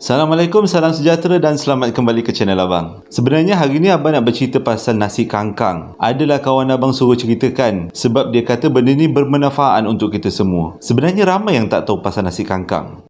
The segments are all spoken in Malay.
Assalamualaikum, salam sejahtera dan selamat kembali ke channel Abang. Sebenarnya hari ni Abang nak bercerita pasal nasi kangkang. Adalah kawan Abang suruh ceritakan sebab dia kata benda ni bermanfaat untuk kita semua. Sebenarnya ramai yang tak tahu pasal nasi kangkang.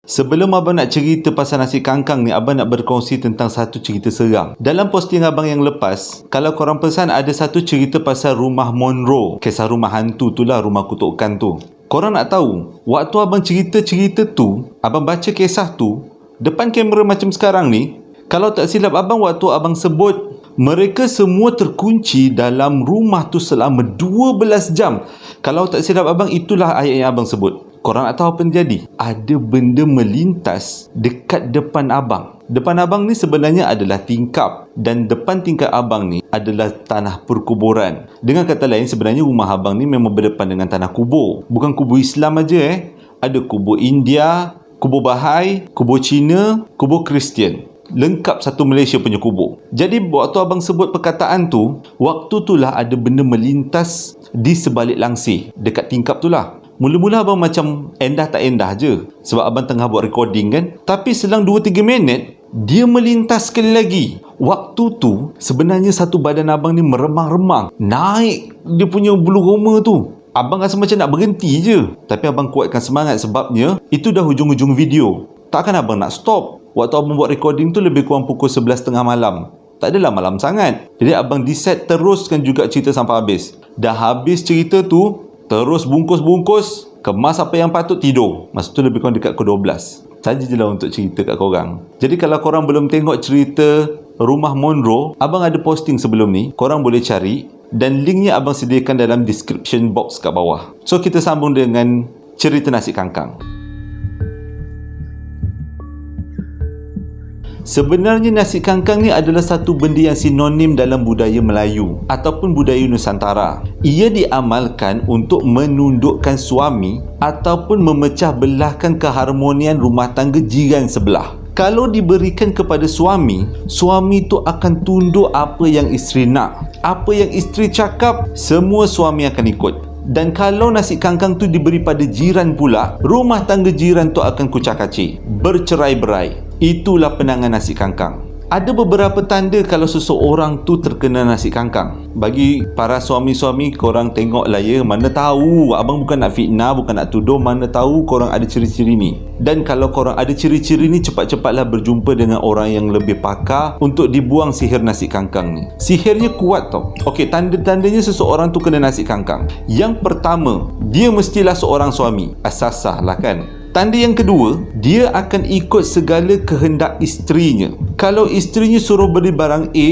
Sebelum Abang nak cerita pasal nasi kangkang ni, Abang nak berkongsi tentang satu cerita seram. Dalam posting Abang yang lepas, kalau korang pesan, ada satu cerita pasal rumah Monroe. Kisah rumah hantu tu lah, rumah kutukan tu. Korang nak tahu, waktu Abang cerita-cerita tu, Abang baca kisah tu, depan kamera macam sekarang ni, kalau tak silap Abang, waktu Abang sebut, mereka semua terkunci dalam rumah tu selama 12 jam. Kalau tak silap Abang, itulah ayat yang Abang sebut. Korang nak tahu apa yang terjadi? Ada benda melintas dekat depan Abang. Depan Abang ni sebenarnya adalah tingkap. Dan depan tingkap Abang ni adalah tanah perkuburan. Dengan kata lain, sebenarnya rumah Abang ni memang berdepan dengan tanah kubur. Bukan kubur Islam aja Ada kubur India, kubur Bahai, kubur Cina, kubur Kristian. Lengkap satu Malaysia punya kubur. Jadi waktu Abang sebut perkataan tu, waktu tu lah ada benda melintas di sebalik langsir. Dekat tingkap tu lah. Mula-mula Abang macam endah tak endah je, sebab Abang tengah buat recording kan. Tapi selang 2-3 minit, dia melintas sekali lagi. Waktu tu sebenarnya satu badan Abang ni meremang-remang, naik dia punya bulu roma tu. Abang rasa macam nak berhenti je, tapi Abang kuatkan semangat sebabnya itu dah hujung-hujung video. Takkan Abang nak stop. Waktu Abang buat recording tu lebih kurang pukul 11.30 malam. Tak adalah malam sangat. Jadi Abang decide teruskan juga cerita sampai habis. Dah habis cerita tu, terus bungkus-bungkus, kemas apa yang patut, tidur. Masa tu lebih kurang dekat pukul 12. Saja je lah untuk cerita kat korang. Jadi kalau korang belum tengok cerita rumah Monroe, Abang ada posting sebelum ni. Korang boleh cari dan linknya Abang sediakan dalam description box kat bawah. So kita sambung dengan cerita nasi kangkang. Sebenarnya nasi kangkang ni adalah satu benda yang sinonim dalam budaya Melayu ataupun budaya Nusantara. Ia diamalkan untuk menundukkan suami ataupun memecah belahkan keharmonian rumah tangga jiran sebelah. Kalau diberikan kepada suami, suami tu akan tunduk apa yang isteri nak. Apa yang isteri cakap, semua suami akan ikut. Dan kalau nasi kangkang tu diberi pada jiran pula, rumah tangga jiran tu akan kucak-kacir, bercerai-berai. Itulah penangan nasi kangkang. Ada beberapa tanda kalau seseorang tu terkena nasi kangkang. Bagi para suami-suami, korang tengoklah ya. Mana tahu, Abang bukan nak fitnah, bukan nak tuduh. Mana tahu korang ada ciri-ciri ni. Dan kalau korang ada ciri-ciri ni, cepat-cepatlah berjumpa dengan orang yang lebih pakar untuk dibuang sihir nasi kangkang ni. Sihirnya kuat tau. Okey, tanda-tandanya seseorang tu kena nasi kangkang. Yang pertama, dia mestilah seorang suami. Asasah lah kan. Tanda yang kedua, dia akan ikut segala kehendak isterinya. Kalau isterinya suruh beli barang A,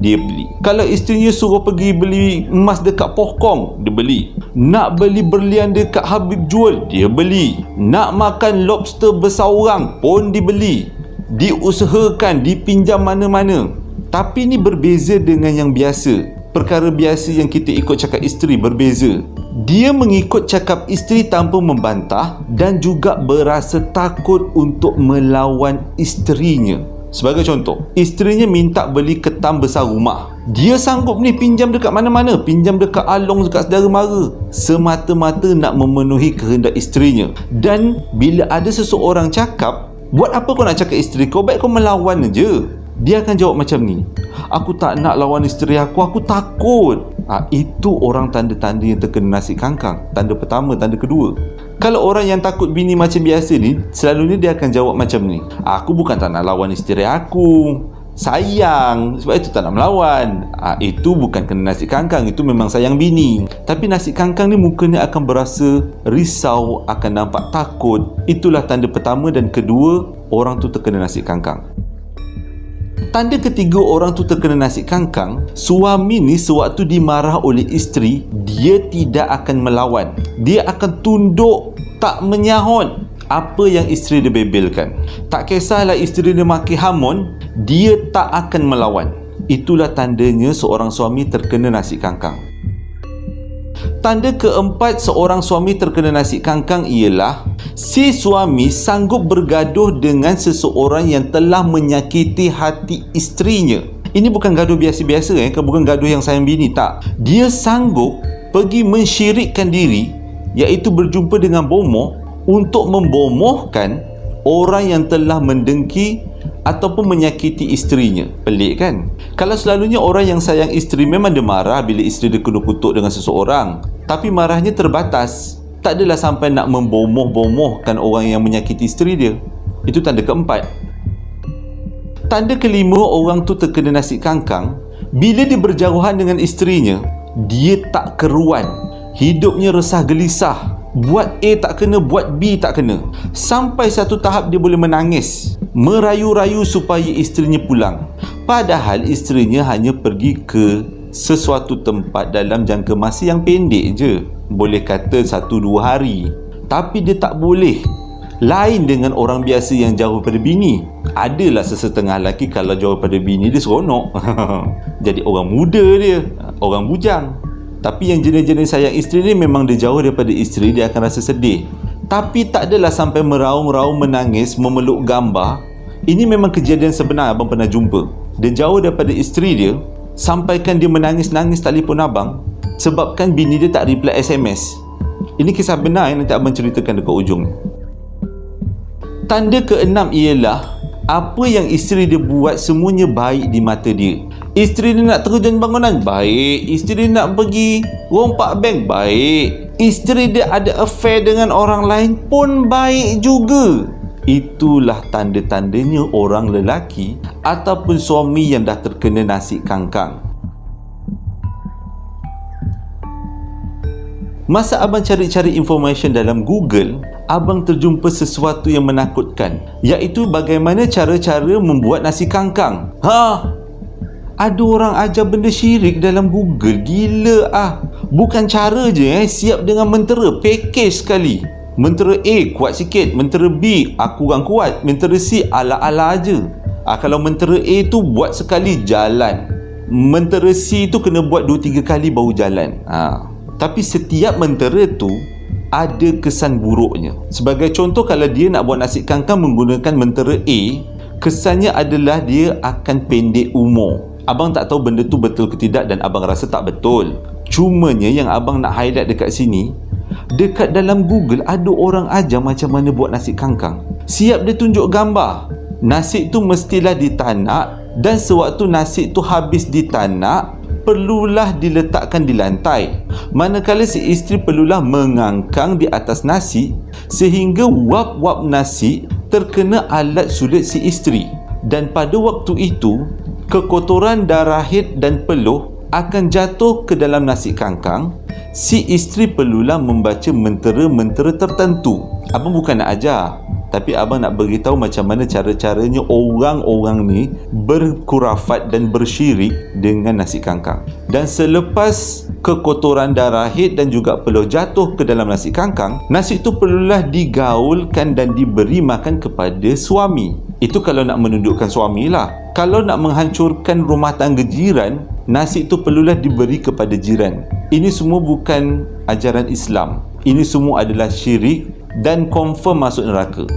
dia beli. Kalau isterinya suruh pergi beli emas dekat Pohkong, dia beli. Nak beli berlian dekat Habib Jual, dia beli. Nak makan lobster bersaurang pun dibeli. Diusahakan, dipinjam mana-mana. Tapi ni berbeza dengan yang biasa. Perkara biasa yang kita ikut cakap isteri berbeza. Dia mengikut cakap isteri tanpa membantah dan juga berasa takut untuk melawan isterinya. Sebagai contoh, isterinya minta beli ketam besar rumah. Dia sanggup ni pinjam dekat mana-mana, pinjam dekat Along, dekat saudara mara, semata-mata nak memenuhi kehendak isterinya. Dan bila ada seseorang cakap, buat apa kau nak cakap isteri kau, baik kau melawan je. Dia akan jawab macam ni, aku tak nak lawan isteri aku takut. Itu orang tanda-tanda yang terkena nasi kangkang. Tanda pertama, tanda kedua. Kalau orang yang takut bini macam biasa ni, selalunya dia akan jawab macam ni, aku bukan tak nak lawan isteri aku, sayang, sebab itu tak nak melawan. Itu bukan kena nasi kangkang, itu memang sayang bini. Tapi nasi kangkang ni mukanya akan berasa risau, akan nampak takut. Itulah tanda pertama dan kedua, orang tu terkena nasi kangkang. Tanda ketiga orang tu terkena nasi kangkang, suami ni sewaktu dimarah oleh isteri, dia tidak akan melawan. Dia akan tunduk, tak menyahut apa yang isteri dia bebelkan. Tak kisahlah isteri dia maki hamun, dia tak akan melawan. Itulah tandanya seorang suami terkena nasi kangkang. Tanda keempat seorang suami terkena nasi kangkang ialah si suami sanggup bergaduh dengan seseorang yang telah menyakiti hati isterinya. Ini bukan gaduh biasa-biasa, bukan gaduh yang sayang bini, tak. Dia sanggup pergi mensyirikkan diri, iaitu berjumpa dengan bomoh untuk membomohkan orang yang telah mendengki ataupun menyakiti isterinya. Pelik kan? Kalau selalunya orang yang sayang isteri memang dia marah bila isteri dia kena kutuk dengan seseorang, tapi marahnya terbatas, tak adalah sampai nak membomoh-bomohkan orang yang menyakiti isteri dia. Itu tanda keempat. Tanda kelima, orang tu terkena nasi kangkang bila dia berjauhan dengan isterinya. Dia tak keruan, hidupnya resah gelisah, buat A tak kena, buat B tak kena, sampai satu tahap dia boleh menangis, merayu-rayu supaya isterinya pulang, padahal isterinya hanya pergi ke sesuatu tempat dalam jangka masa yang pendek je, boleh kata 1-2 hari. Tapi dia tak boleh. Lain dengan orang biasa yang jauh pada bini. Adalah sesetengah lelaki kalau jauh pada bini dia seronok jadi orang muda dia, orang bujang. Tapi yang jenis-jenis sayang isteri ni memang dia jauh daripada isteri, dia akan rasa sedih. Tapi tak adalah sampai meraung-raung, menangis, memeluk gambar. Ini memang kejadian sebenar abang pernah jumpa. Dia jauh daripada isteri dia, sampaikan dia menangis-nangis telefon abang sebabkan bini dia tak reply SMS. Ini kisah benar yang nanti abang ceritakan dekat ujung. Tanda keenam ialah apa yang isteri dia buat semuanya baik di mata dia. Isteri dia nak terjun bangunan, baik. Isteri dia nak pergi rompak bank, baik. Isteri dia ada affair dengan orang lain pun baik juga. Itulah tanda-tandanya orang lelaki ataupun suami yang dah terkena nasi kangkang. Masa abang cari-cari information dalam Google, abang terjumpa sesuatu yang menakutkan, iaitu bagaimana cara-cara membuat nasi kangkang. Ada orang ajar benda syirik dalam Google. Gila ah. Bukan cara je siap dengan mentera, package sekali. Mentera A kuat sikit, mentera B kurang kuat, mentera C ala-ala aje. Kalau mentera A tu buat sekali jalan, mentera C tu kena buat 2-3 kali baru jalan. Tapi setiap mentera tu ada kesan buruknya. Sebagai contoh, kalau dia nak buat nasi kangkang menggunakan mentera A, kesannya adalah dia akan pendek umur. Abang tak tahu benda tu betul ke tidak dan abang rasa tak betul. Cumanya yang abang nak highlight dekat sini, dekat dalam Google ada orang ajar macam mana buat nasi kangkang. Siap dia tunjuk gambar. Nasi tu mestilah ditanak, dan sewaktu nasi tu habis ditanak, perlulah diletakkan di lantai. Manakala si isteri perlulah mengangkang di atas nasi sehingga wap-wap nasi terkena alat sulit si isteri. Dan pada waktu itu, kekotoran darah haid dan peluh akan jatuh ke dalam nasi kangkang. Si isteri perlulah membaca mentera-mentera tertentu. Abang bukan nak ajar, tapi abang nak beritahu macam mana cara-caranya orang-orang ni berkurafat dan bersyirik dengan nasi kangkang. Dan selepas kekotoran darah haid dan juga peluh jatuh ke dalam nasi kangkang, nasi itu perlulah digaulkan dan diberi makan kepada suami. Itu kalau nak menundukkan suami lah. Kalau nak menghancurkan rumah tangga jiran, nasi itu perlulah diberi kepada jiran. Ini semua bukan ajaran Islam. Ini semua adalah syirik dan confirm masuk neraka.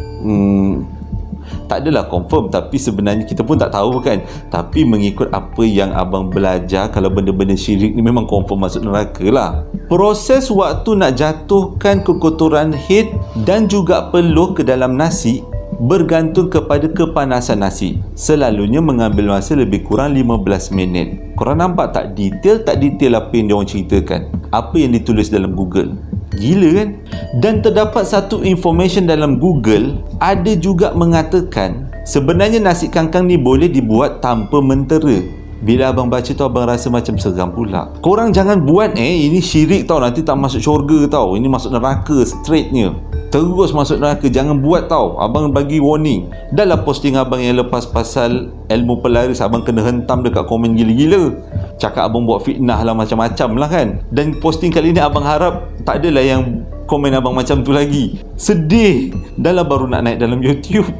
Tak adalah confirm, tapi sebenarnya kita pun tak tahu kan. Tapi mengikut apa yang abang belajar, kalau benda-benda syirik ni memang confirm masuk neraka lah. Proses waktu nak jatuhkan kekotoran haid dan juga peluh ke dalam nasi bergantung kepada kepanasan nasi. Selalunya mengambil masa lebih kurang 15 minit. Korang nampak tak detail apa yang diorang ceritakan, apa yang ditulis dalam Google. Gila kan? Dan terdapat satu information dalam Google, ada juga mengatakan sebenarnya nasi kangkang ni boleh dibuat tanpa mentera. Bila abang baca tu, abang rasa macam seram pula. Korang jangan buat ini syirik tau, nanti tak masuk syurga tau. Ini masuk neraka straightnya. Terus masuk neraka, jangan buat tau. Abang bagi warning. Dalam posting abang yang lepas pasal ilmu pelaris, abang kena hentam dekat komen gila-gila. Cakap abang buat fitnah lah, macam-macam lah kan. Dan posting kali ni abang harap tak adalah yang komen abang macam tu lagi. Sedih. Dah lah baru nak naik dalam YouTube.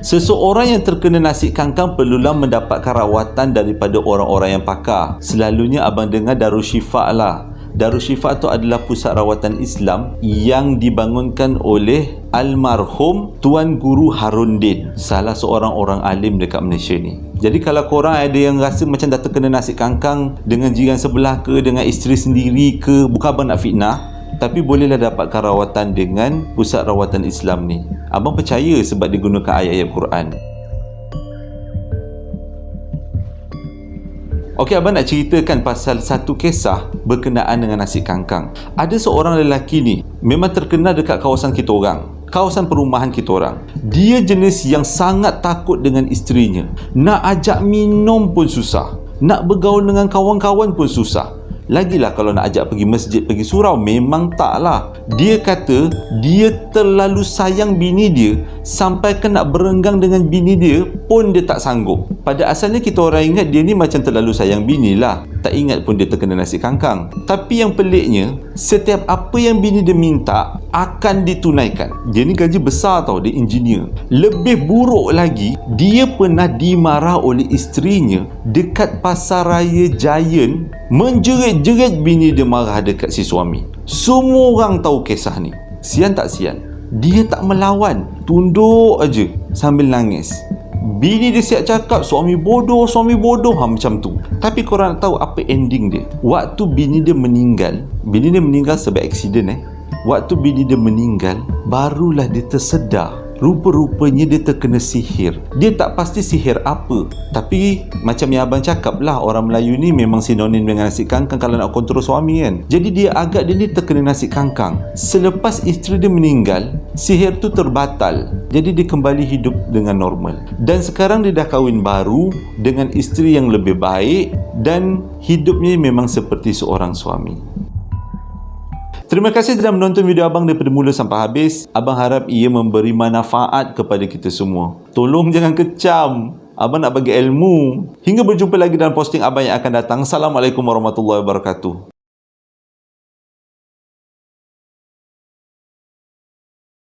Seseorang yang terkena nasi kangkang perlulah mendapatkan rawatan daripada orang-orang yang pakar. Selalunya abang dengar Darushifa lah. Darusshifa itu adalah pusat rawatan Islam yang dibangunkan oleh almarhum Tuan Guru Harundin, salah seorang orang alim dekat Malaysia ni. Jadi kalau korang ada yang rasa macam dah terkena nasi kangkang dengan jiran sebelah ke, dengan isteri sendiri ke, bukan abang nak fitnah, tapi bolehlah dapatkan rawatan dengan pusat rawatan Islam ni. Abang percaya sebab digunakan ayat-ayat Quran. Okey, abang nak ceritakan pasal satu kisah berkenaan dengan nasi kangkang. Ada seorang lelaki ni memang terkenal dekat kawasan kita orang, kawasan perumahan kita orang. Dia jenis yang sangat takut dengan isterinya. Nak ajak minum pun susah, nak bergaul dengan kawan-kawan pun susah. Lagilah kalau nak ajak pergi masjid, pergi surau, memang taklah. Dia kata dia terlalu sayang bini dia, sampai kan nak berenggang dengan bini dia pun dia tak sanggup. Pada asalnya kita orang ingat dia ni macam terlalu sayang bini lah, tak ingat pun dia terkena nasi kangkang. Tapi yang peliknya, setiap apa yang bini dia minta akan ditunaikan. Dia ni gaji besar tau, dia engineer. Lebih buruk lagi, dia pernah dimarah oleh isterinya dekat pasar raya Giant, menjerit-jerit bini dia marah dekat si suami. Semua orang tahu kisah ni. Sian tak sian? Dia tak melawan, tunduk aja sambil nangis. Bini dia siap cakap suami bodoh macam tu. Tapi korang nak tahu apa ending dia? Waktu bini dia meninggal sebab aksiden Waktu bini dia meninggal, barulah dia tersedar. Rupa-rupanya dia terkena sihir. Dia tak pasti sihir apa, tapi macam yang abang cakap lah, orang Melayu ni memang sinonim dengan nasi kangkang kalau nak kontrol suami kan. Jadi dia ni terkena nasi kangkang. Selepas isteri dia meninggal, sihir tu terbatal. Jadi dia kembali hidup dengan normal. Dan sekarang dia dah kahwin baru dengan isteri yang lebih baik, dan hidupnya memang seperti seorang suami. Terima kasih telah menonton video abang daripada mula sampai habis. Abang harap ia memberi manfaat kepada kita semua. Tolong jangan kecam. Abang nak bagi ilmu. Hingga berjumpa lagi dalam posting abang yang akan datang. Assalamualaikum warahmatullahi wabarakatuh.